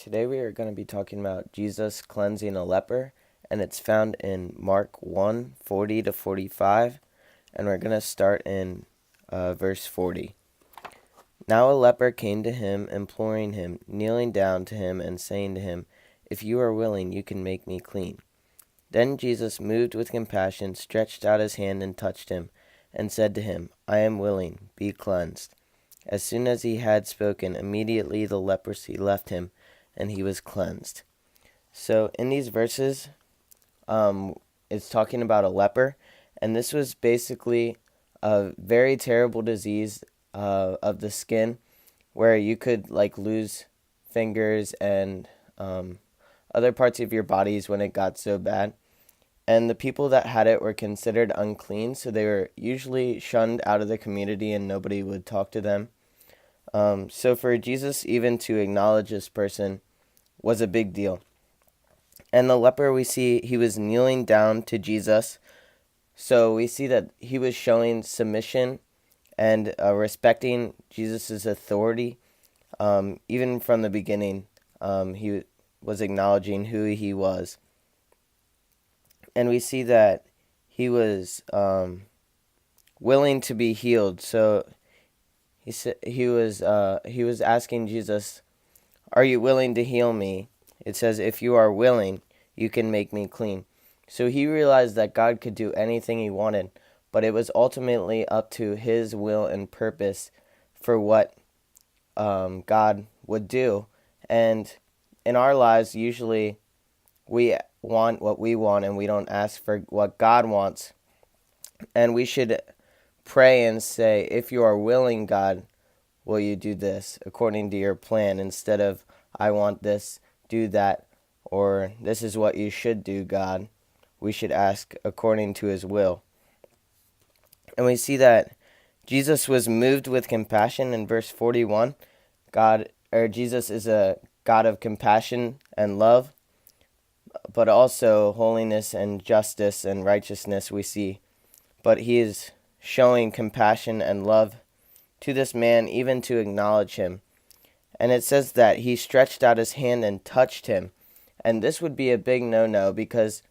Today we are going to be talking about Jesus cleansing a leper, and it's found in Mark 1:40 to 45, and we're going to start in verse 40. Now a leper came to him, imploring him, kneeling down to him and saying to him, "If you are willing, you can make me clean." Then Jesus, moved with compassion, stretched out his hand and touched him, and said to him, "I am willing, be cleansed." As soon as he had spoken, immediately the leprosy left him, and he was cleansed. So in these verses, it's talking about a leper, and this was basically a very terrible disease of the skin, where you could lose fingers and other parts of your bodies when it got so bad. And the people that had it were considered unclean, so they were usually shunned out of the community and nobody would talk to them. So for Jesus even to acknowledge this person was a big deal. And the leper, we see he was kneeling down to Jesus. So we see that he was showing submission and respecting Jesus' authority. Even from the beginning, he was acknowledging who he was. And we see that he was willing to be healed. So he was asking Jesus, "Are you willing to heal me?" It says, "If you are willing, you can make me clean." So he realized that God could do anything he wanted, but it was ultimately up to his will and purpose for what God would do. And in our lives, usually we want what we want and we don't ask for what God wants. And we should pray and say, "If you are willing, God, will you do this according to your plan?" Instead of, "I want this, do that," or "This is what you should do, God." We should ask according to his will. And we see that Jesus was moved with compassion in verse 41. Jesus is a God of compassion and love, but also holiness and justice and righteousness we see. But he is showing compassion and love to this man, even to acknowledge him. And it says that he stretched out his hand and touched him. And this would be a big no-no, because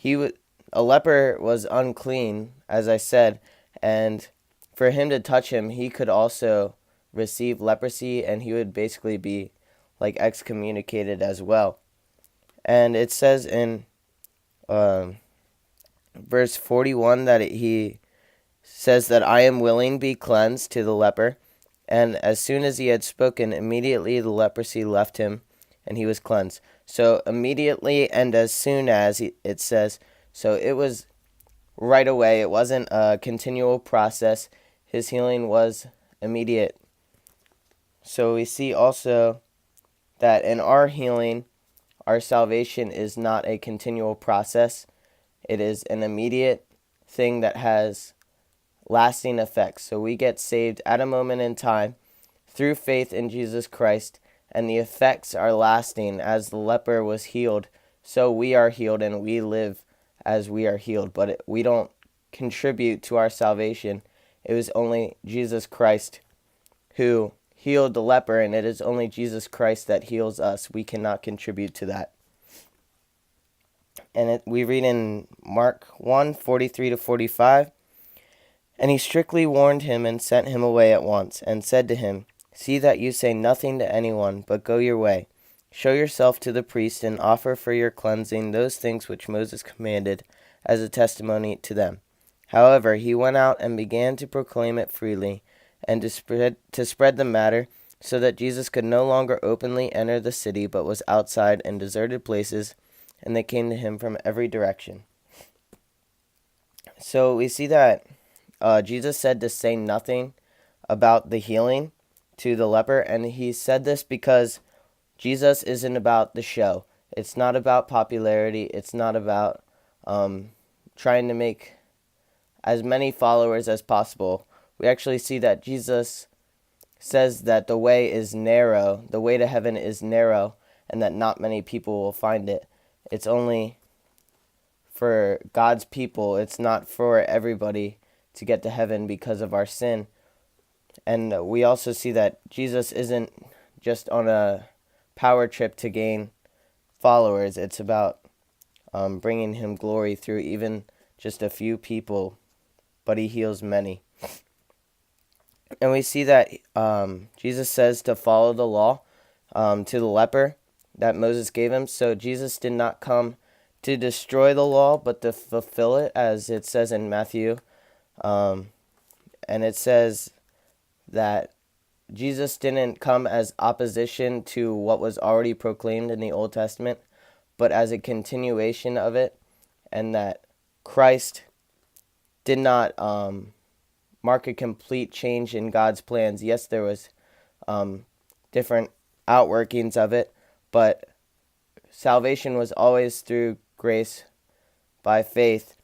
a leper was unclean, as I said, and for him to touch him, he could also receive leprosy, and he would basically be excommunicated as well. And it says in verse 41 that he says that "I am willing, be cleansed" to the leper. And as soon as he had spoken, immediately the leprosy left him, and he was cleansed. So immediately and as soon as, it says, so it was right away. It wasn't a continual process. His healing was immediate. So we see also that in our healing, our salvation is not a continual process. It is an immediate thing that has lasting effects. So we get saved at a moment in time through faith in Jesus Christ, and the effects are lasting. As the leper was healed, so we are healed, and we live as we are healed. But we don't contribute to our salvation. It was only Jesus Christ who healed the leper, and it is only Jesus Christ that heals us. We cannot contribute to that. And we read in Mark 1:43 to 45, "And he strictly warned him and sent him away at once, and said to him, 'See that you say nothing to anyone, but go your way. Show yourself to the priest, and offer for your cleansing those things which Moses commanded, as a testimony to them.' However, he went out and began to proclaim it freely, and to spread the matter, so that Jesus could no longer openly enter the city, but was outside in deserted places, and they came to him from every direction." So we see that Jesus said to say nothing about the healing to the leper, and he said this because Jesus isn't about the show. It's not about popularity. It's not about trying to make as many followers as possible. We actually see that Jesus says that the way is narrow, the way to heaven is narrow, and that not many people will find it. It's only for God's people. It's not for everybody to get to heaven because of our sin. And we also see that Jesus isn't just on a power trip to gain followers. It's about bringing him glory through even just a few people, but he heals many. And we see that Jesus says to follow the law to the leper that Moses gave him. So Jesus did not come to destroy the law, but to fulfill it, as it says in Matthew. And it says that Jesus didn't come as opposition to what was already proclaimed in the Old Testament, but as a continuation of it, and that Christ did not mark a complete change in God's plans. Yes, there was different outworkings of it, but salvation was always through grace by faith,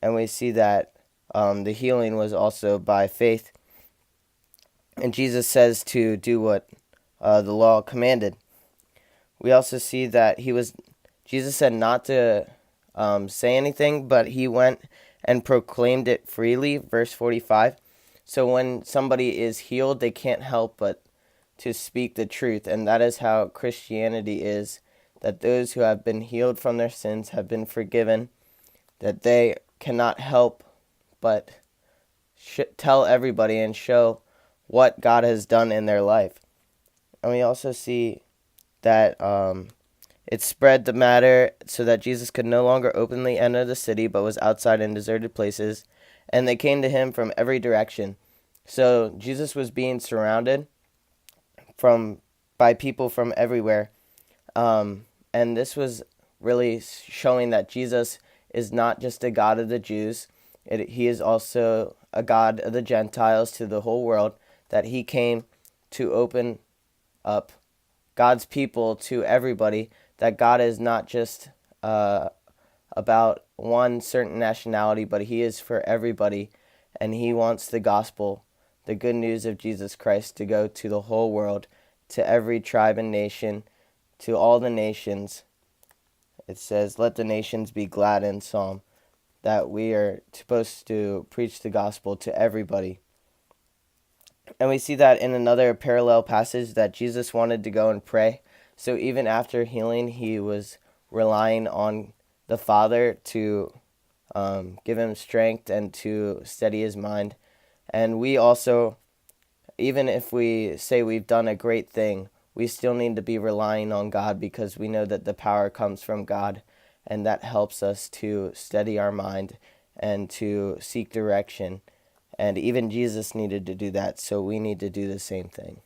and we see that the healing was also by faith. And Jesus says to do what the law commanded. We also see that Jesus said not to say anything, but he went and proclaimed it freely, verse 45. So when somebody is healed, they can't help but to speak the truth, and that is how Christianity is, that those who have been healed from their sins have been forgiven, that they cannot help but tell everybody and show what God has done in their life. And we also see that it spread the matter so that Jesus could no longer openly enter the city, but was outside in deserted places, and they came to him from every direction. So Jesus was being surrounded by people from everywhere, and this was really showing that Jesus is not just a God of the Jews. He is also a God of the Gentiles, to the whole world, that he came to open up God's people to everybody, that God is not just about one certain nationality, but he is for everybody, and he wants the gospel, the good news of Jesus Christ, to go to the whole world, to every tribe and nation, to all the nations. It says, let the nations be glad in Psalm, that we are supposed to preach the gospel to everybody. And we see that in another parallel passage that Jesus wanted to go and pray. So even after healing, he was relying on the Father to give him strength and to steady his mind. And we also, even if we say we've done a great thing, we still need to be relying on God, because we know that the power comes from God, and that helps us to steady our mind and to seek direction. And even Jesus needed to do that, so we need to do the same thing.